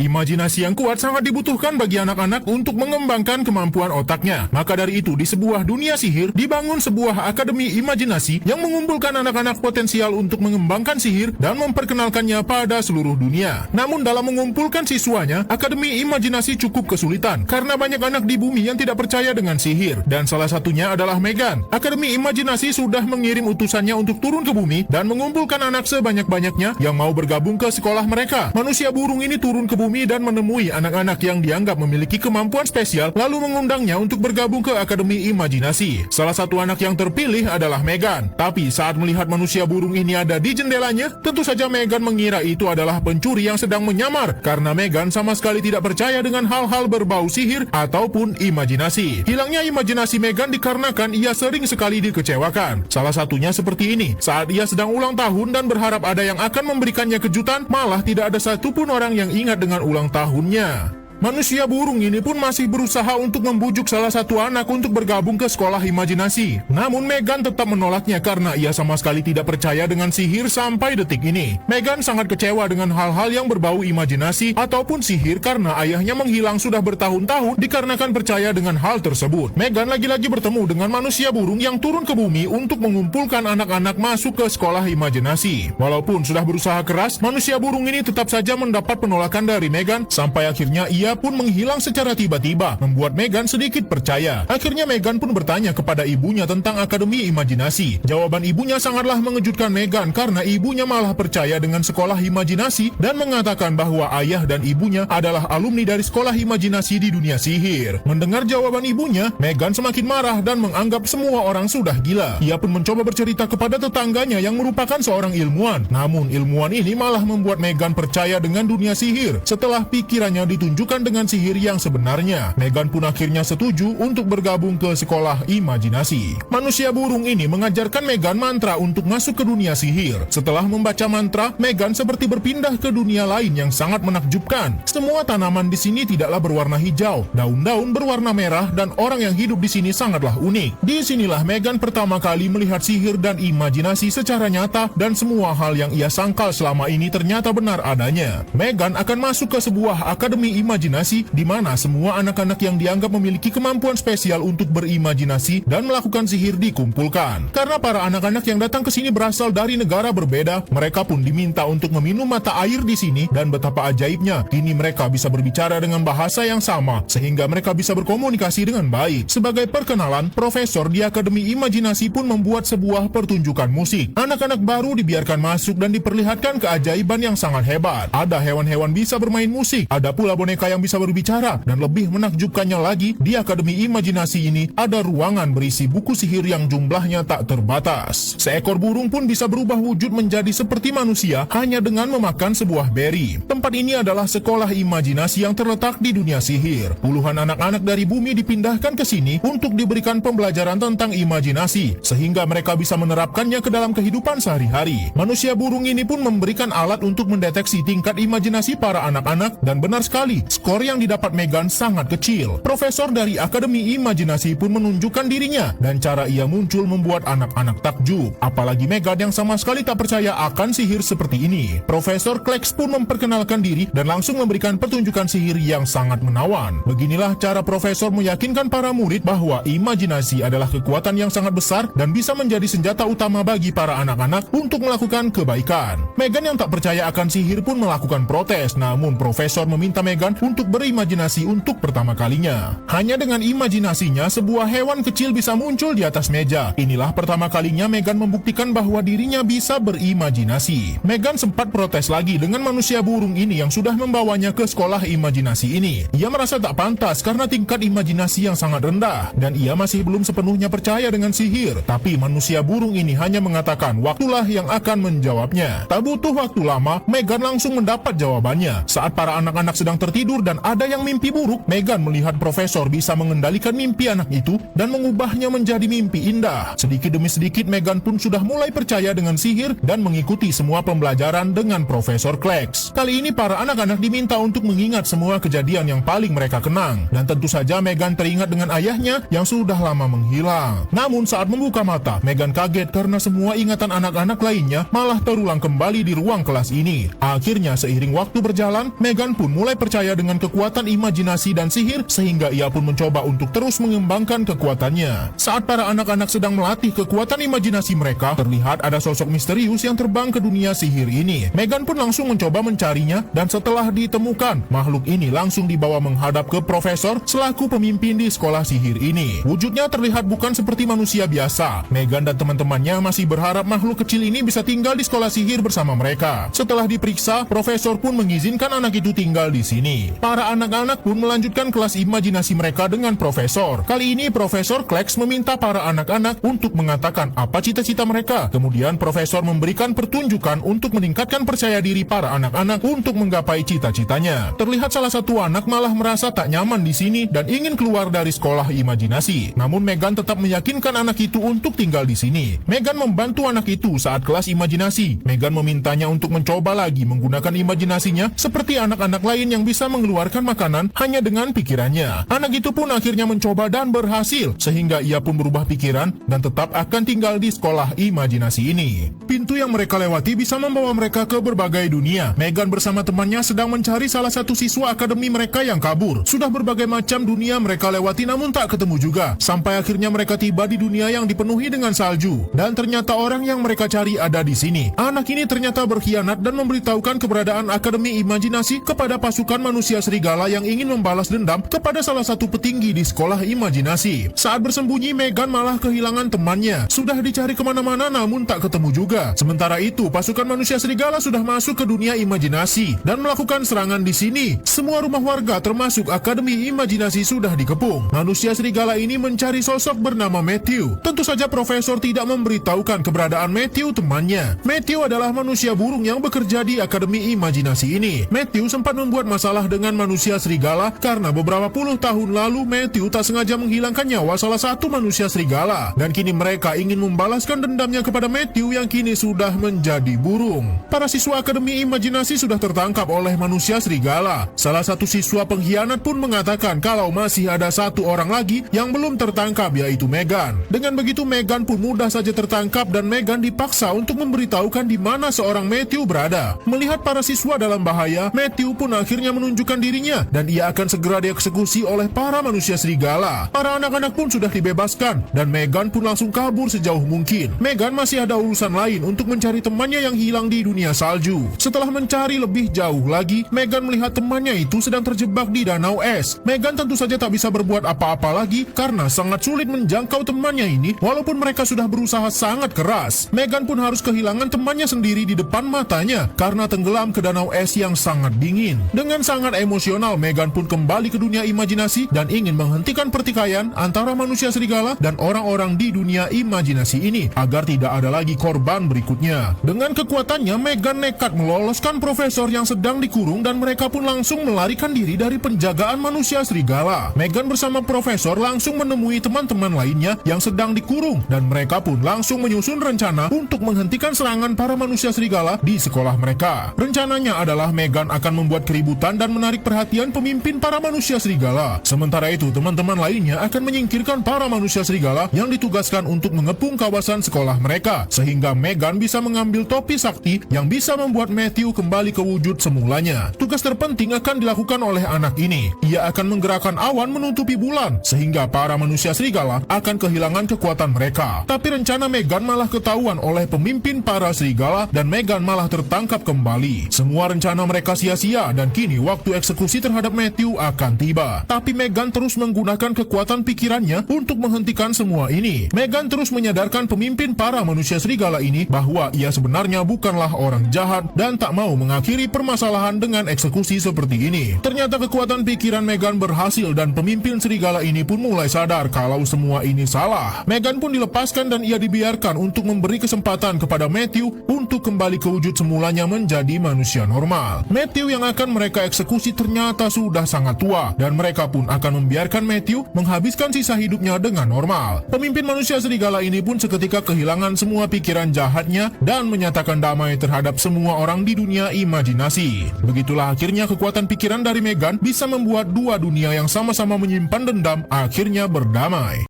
Imajinasi yang kuat sangat dibutuhkan bagi anak-anak untuk mengembangkan kemampuan otaknya. Maka dari itu, di sebuah dunia sihir, dibangun sebuah akademi imajinasi yang mengumpulkan anak-anak potensial untuk mengembangkan sihir dan memperkenalkannya pada seluruh dunia. Namun dalam mengumpulkan siswanya, akademi imajinasi cukup kesulitan karena banyak anak di bumi yang tidak percaya dengan sihir. Dan salah satunya adalah Megan. Akademi imajinasi sudah mengirim utusannya untuk turun ke bumi dan mengumpulkan anak sebanyak-banyaknya yang mau bergabung ke sekolah mereka. Manusia burung ini turun ke bumi dan menemui anak-anak yang dianggap memiliki kemampuan spesial, lalu mengundangnya untuk bergabung ke akademi imajinasi. Salah satu anak yang terpilih adalah Megan. Tapi saat melihat manusia burung ini ada di jendelanya, tentu saja Megan mengira itu adalah pencuri yang sedang menyamar, karena Megan sama sekali tidak percaya dengan hal-hal berbau sihir ataupun imajinasi. Hilangnya imajinasi Megan dikarenakan ia sering sekali dikecewakan. Salah satunya seperti ini, saat ia sedang ulang tahun dan berharap ada yang akan memberikannya kejutan, malah tidak ada satupun orang yang ingat dengan ulang tahunnya. Manusia burung ini pun masih berusaha untuk membujuk salah satu anak untuk bergabung ke sekolah imajinasi. Namun Megan tetap menolaknya karena ia sama sekali tidak percaya dengan sihir sampai detik ini. Megan sangat kecewa dengan hal-hal yang berbau imajinasi ataupun sihir karena ayahnya menghilang sudah bertahun-tahun dikarenakan percaya dengan hal tersebut. Megan lagi-lagi bertemu dengan manusia burung yang turun ke bumi untuk mengumpulkan anak-anak masuk ke sekolah imajinasi. Walaupun sudah berusaha keras, manusia burung ini tetap saja mendapat penolakan dari Megan sampai akhirnya ia pun menghilang secara tiba-tiba, membuat Megan sedikit percaya. Akhirnya Megan pun bertanya kepada ibunya tentang akademi imajinasi. Jawaban ibunya sangatlah mengejutkan Megan karena ibunya malah percaya dengan sekolah imajinasi dan mengatakan bahwa ayah dan ibunya adalah alumni dari sekolah imajinasi di dunia sihir. Mendengar jawaban ibunya, Megan semakin marah dan menganggap semua orang sudah gila. Ia pun mencoba bercerita kepada tetangganya yang merupakan seorang ilmuwan. Namun ilmuwan ini malah membuat Megan percaya dengan dunia sihir. Setelah pikirannya ditunjukkan dengan sihir yang sebenarnya, Megan pun akhirnya setuju untuk bergabung ke sekolah imajinasi. Manusia burung ini mengajarkan Megan mantra untuk masuk ke dunia sihir. Setelah membaca mantra, Megan seperti berpindah ke dunia lain yang sangat menakjubkan. Semua tanaman di sini tidaklah berwarna hijau, daun-daun berwarna merah, dan orang yang hidup di sini sangatlah unik. Di sinilah Megan pertama kali melihat sihir dan imajinasi secara nyata, dan semua hal yang ia sangkal selama ini ternyata benar adanya. Megan akan masuk ke sebuah akademi imajinasi di mana semua anak-anak yang dianggap memiliki kemampuan spesial untuk berimajinasi dan melakukan sihir dikumpulkan. Karena para anak-anak yang datang ke sini berasal dari negara berbeda, mereka pun diminta untuk meminum mata air di sini, dan betapa ajaibnya, kini mereka bisa berbicara dengan bahasa yang sama sehingga mereka bisa berkomunikasi dengan baik. Sebagai perkenalan, profesor di Akademi Imajinasi pun membuat sebuah pertunjukan musik. Anak-anak baru dibiarkan masuk dan diperlihatkan keajaiban yang sangat hebat. Ada hewan-hewan bisa bermain musik, ada pula boneka yang bisa berbicara, dan lebih menakjubkannya lagi, di Akademi Imajinasi ini ada ruangan berisi buku sihir yang jumlahnya tak terbatas. Seekor burung pun bisa berubah wujud menjadi seperti manusia hanya dengan memakan sebuah beri. Tempat ini adalah sekolah imajinasi yang terletak di dunia sihir. Puluhan anak-anak dari bumi dipindahkan ke sini untuk diberikan pembelajaran tentang imajinasi, sehingga mereka bisa menerapkannya ke dalam kehidupan sehari-hari. Manusia burung ini pun memberikan alat untuk mendeteksi tingkat imajinasi para anak-anak, dan benar sekali, skor yang didapat Megan sangat kecil. Profesor dari Akademi Imajinasi pun menunjukkan dirinya, dan cara ia muncul membuat anak-anak takjub. Apalagi Megan yang sama sekali tak percaya akan sihir seperti ini. Profesor Klex pun memperkenalkan diri dan langsung memberikan pertunjukan sihir yang sangat menawan. Beginilah cara profesor meyakinkan para murid bahwa imajinasi adalah kekuatan yang sangat besar dan bisa menjadi senjata utama bagi para anak-anak untuk melakukan kebaikan. Megan yang tak percaya akan sihir pun melakukan protes, namun profesor meminta Megan untuk berimajinasi untuk pertama kalinya. Hanya dengan imajinasinya, sebuah hewan kecil bisa muncul di atas meja. Inilah pertama kalinya Megan membuktikan bahwa dirinya bisa berimajinasi. Megan sempat protes lagi dengan manusia burung ini yang sudah membawanya ke sekolah imajinasi ini. Ia merasa tak pantas karena tingkat imajinasi yang sangat rendah, dan ia masih belum sepenuhnya percaya dengan sihir. Tapi manusia burung ini hanya mengatakan waktulah yang akan menjawabnya. Tak butuh waktu lama, Megan langsung mendapat jawabannya. Saat para anak-anak sedang tertidur dan ada yang mimpi buruk, Meghan melihat profesor bisa mengendalikan mimpi anak itu dan mengubahnya menjadi mimpi indah. Sedikit demi sedikit Meghan pun sudah mulai percaya dengan sihir dan mengikuti semua pembelajaran dengan Profesor Kleks. Kali ini para anak-anak diminta untuk mengingat semua kejadian yang paling mereka kenang. Dan tentu saja Meghan teringat dengan ayahnya yang sudah lama menghilang. Namun saat membuka mata, Meghan kaget karena semua ingatan anak-anak lainnya malah terulang kembali di ruang kelas ini. Akhirnya seiring waktu berjalan, Meghan pun mulai percaya dengan kekuatan imajinasi dan sihir sehingga ia pun mencoba untuk terus mengembangkan kekuatannya. Saat para anak-anak sedang melatih kekuatan imajinasi mereka, terlihat ada sosok misterius yang terbang ke dunia sihir ini. Meghan pun langsung mencoba mencarinya dan setelah ditemukan, makhluk ini langsung dibawa menghadap ke profesor selaku pemimpin di sekolah sihir ini. Wujudnya terlihat bukan seperti manusia biasa. Meghan dan teman-temannya masih berharap makhluk kecil ini bisa tinggal di sekolah sihir bersama mereka. Setelah diperiksa, profesor pun mengizinkan anak itu tinggal di sini. Para anak-anak pun melanjutkan kelas imajinasi mereka dengan profesor. Kali ini Profesor Kleks meminta para anak-anak untuk mengatakan apa cita-cita mereka. Kemudian profesor memberikan pertunjukan untuk meningkatkan percaya diri para anak-anak untuk menggapai cita-citanya. Terlihat salah satu anak malah merasa tak nyaman di sini dan ingin keluar dari sekolah imajinasi. Namun Meghan tetap meyakinkan anak itu untuk tinggal di sini. Meghan membantu anak itu saat kelas imajinasi. Meghan memintanya untuk mencoba lagi menggunakan imajinasinya seperti anak-anak lain yang bisa mengeluarkan makanan hanya dengan pikirannya. Anak itu pun akhirnya mencoba dan berhasil, sehingga ia pun berubah pikiran dan tetap akan tinggal di sekolah imajinasi ini. Pintu yang mereka lewati bisa membawa mereka ke berbagai dunia. Meghan bersama temannya sedang mencari salah satu siswa akademi mereka yang kabur. Sudah berbagai macam dunia mereka lewati namun tak ketemu juga. Sampai akhirnya mereka tiba di dunia yang dipenuhi dengan salju. Dan ternyata orang yang mereka cari ada di sini. Anak ini ternyata berkhianat dan memberitahukan keberadaan akademi imajinasi kepada pasukan manusia serigala yang ingin membalas dendam kepada salah satu petinggi di sekolah imajinasi. Saat bersembunyi, Meghan malah kehilangan temannya. Sudah dicari kemana-mana namun tak ketemu juga. Sementara itu, pasukan manusia serigala sudah masuk ke dunia imajinasi dan melakukan serangan di sini. Semua rumah warga termasuk akademi imajinasi sudah dikepung. Manusia serigala ini mencari sosok bernama Matthew. Tentu saja profesor tidak memberitahukan keberadaan Matthew temannya. Matthew adalah manusia burung yang bekerja di akademi imajinasi ini. Matthew sempat membuat masalah dengan manusia serigala karena beberapa puluh tahun lalu Matthew tak sengaja menghilangkan nyawa salah satu manusia serigala. Dan kini mereka ingin membalaskan dendamnya kepada Matthew yang kini sudah menjadi burung. Para siswa akademi imajinasi sudah tertangkap oleh manusia serigala. Salah satu siswa pengkhianat pun mengatakan kalau masih ada satu orang lagi yang belum tertangkap, yaitu Meghan. Dengan begitu Meghan pun mudah saja tertangkap dan Meghan dipaksa untuk memberitahukan di mana seorang Matthew berada. Melihat para siswa dalam bahaya, Matthew pun akhirnya menunjukkan dirinya dan ia akan segera dieksekusi oleh para manusia serigala. Para anak-anak pun sudah dibebaskan dan Meghan pun langsung kabur sejauh mungkin. Meghan masih ada urusan lain untuk mencari temannya yang hilang di dunia salju. Setelah mencari lebih jauh lagi, Meghan melihat temannya itu sedang terjebak di danau es. Meghan tentu saja tak bisa berbuat apa-apa lagi karena sangat sulit menjangkau temannya ini walaupun mereka sudah berusaha sangat keras. Meghan pun harus kehilangan temannya sendiri di depan matanya karena tenggelam ke danau es yang sangat dingin. Dengan sangat emosional, Meghan pun kembali ke dunia imajinasi dan ingin menghentikan pertikaian antara manusia serigala dan orang-orang di dunia imajinasi ini agar tidak ada lagi korban berikutnya. Dengan kekuatannya, Meghan nekat meloloskan profesor yang sedang dikurung dan mereka pun langsung melarikan diri dari penjagaan manusia serigala. Meghan bersama profesor langsung menemui teman-teman lainnya yang sedang dikurung dan mereka pun langsung menyusun rencana untuk menghentikan serangan para manusia serigala di sekolah mereka. Rencananya adalah Meghan akan membuat keributan dan menarik perhatian pemimpin para manusia serigala. Sementara itu, teman-teman lainnya akan menyingkirkan para manusia serigala yang ditugaskan untuk mengepung kawasan sekolah mereka, sehingga Meghan bisa mengambil topi sakti yang bisa membuat Matthew kembali ke wujud semulanya. Tugas terpenting akan dilakukan oleh anak ini. Ia akan menggerakkan awan menutupi bulan, sehingga para manusia serigala akan kehilangan kekuatan mereka. Tapi rencana Meghan malah ketahuan oleh pemimpin para serigala dan Meghan malah tertangkap kembali. Semua rencana mereka sia-sia dan kini waktu eksekusi terhadap Matthew akan tiba. Tapi Meghan terus menggunakan kekuatan pikirannya untuk menghentikan semua ini. Meghan terus menyadarkan pemimpin para manusia serigala ini bahwa ia sebenarnya bukanlah orang jahat dan tak mau mengakhiri permasalahan dengan eksekusi seperti ini. Ternyata kekuatan pikiran Meghan berhasil dan pemimpin serigala ini pun mulai sadar kalau semua ini salah. Meghan pun dilepaskan dan ia dibiarkan untuk memberi kesempatan kepada Matthew untuk kembali ke wujud semulanya menjadi manusia normal. Matthew yang akan mereka eksekusi ternyata sudah sangat tua dan mereka pun akan membiarkan Matthew menghabiskan sisa hidupnya dengan normal. Pemimpin manusia serigala ini pun seketika kehilangan semua pikiran jahatnya dan menyatakan damai terhadap semua orang di dunia imajinasi. Begitulah akhirnya kekuatan pikiran dari Meghan bisa membuat dua dunia yang sama-sama menyimpan dendam akhirnya berdamai.